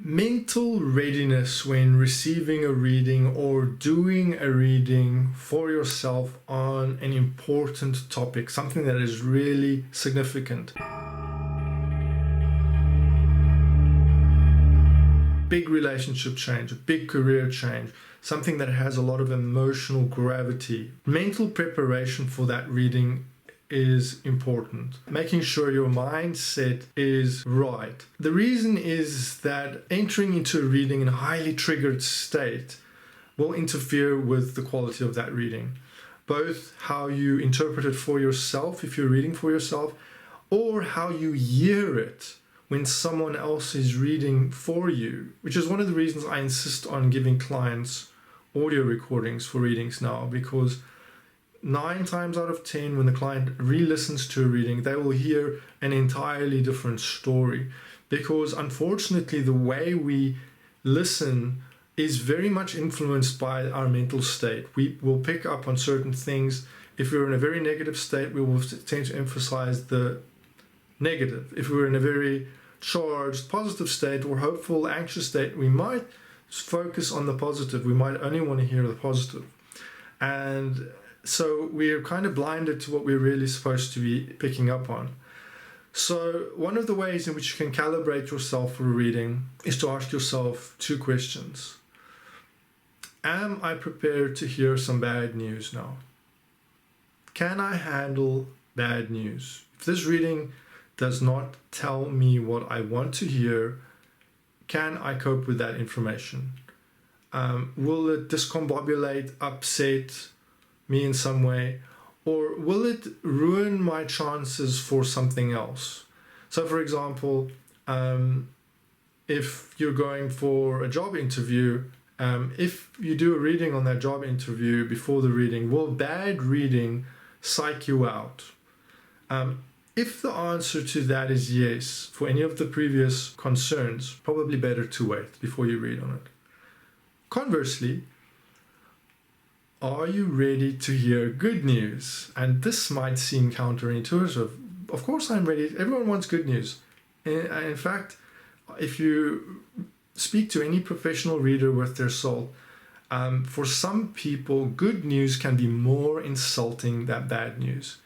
Mental readiness when receiving a reading or doing a reading for yourself on an important topic, something that is really significant. Big relationship change, a big career change, something that has a lot of emotional gravity. Mental preparation for that reading is important. Making sure your mindset is right. The reason is that entering into a reading in a highly triggered state will interfere with the quality of that reading. Both how you interpret it for yourself, if you're reading for yourself, or how you hear it when someone else is reading for you, which is one of the reasons I insist on giving clients audio recordings for readings now, because 9 times out of 10, when the client re-listens to a reading, they will hear an entirely different story. Because unfortunately, the way we listen is very much influenced by our mental state. We will pick up on certain things. If we're in a very negative state, we will tend to emphasize the negative. If we're in a very charged, positive state or hopeful, anxious state, we might focus on the positive. We might only want to hear the positive. And so we're kind of blinded to what we're really supposed to be picking up on. So one of the ways in which you can calibrate yourself for a reading is to ask yourself 2 questions. Am I prepared to hear some bad news now? Can I handle bad news? If this reading does not tell me what I want to hear, can I cope with that information? Will it discombobulate, upset me in some way, or will it ruin my chances for something else? So for example, if you're going for a job interview, if you do a reading on that job interview before the reading, will bad reading psych you out? If the answer to that is yes, for any of the previous concerns, probably better to wait before you read on it. Conversely, are you ready to hear good news? And this might seem counterintuitive. Of course I'm ready. Everyone wants good news. In fact, if you speak to any professional reader worth their salt, for some people, good news can be more insulting than bad news.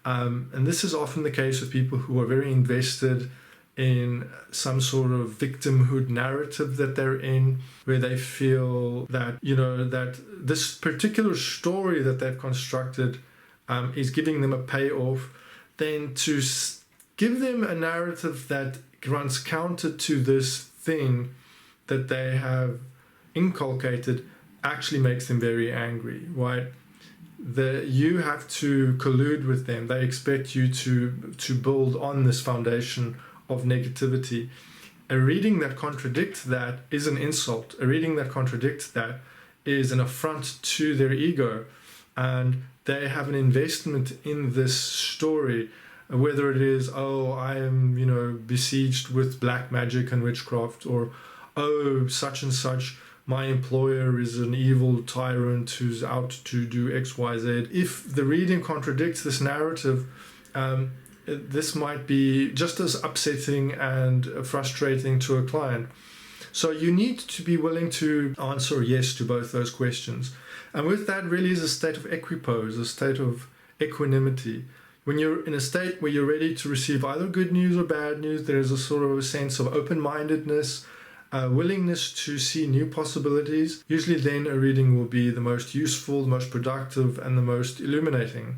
And this is often the case with people who are very invested in some sort of victimhood narrative that they're in, where they feel that, that this particular story that they've constructed is giving them a payoff. Then to give them a narrative that runs counter to this thing that they have inculcated actually makes them very angry, right? You have to collude with them. They expect you to build on this foundation of negativity. A reading that contradicts that is an insult. A reading that contradicts that is an affront to their ego, and they have an investment in this story, whether it is, oh, I am, besieged with black magic and witchcraft, or oh, such and such, my employer is an evil tyrant who's out to do X, Y, Z. If the reading contradicts this narrative, this might be just as upsetting and frustrating to a client. So you need to be willing to answer yes to both those questions. And with that really is a state of equipoise, a state of equanimity. When you're in a state where you're ready to receive either good news or bad news, there is a sort of a sense of open-mindedness, willingness to see new possibilities. Usually then a reading will be the most useful, the most productive, and the most illuminating.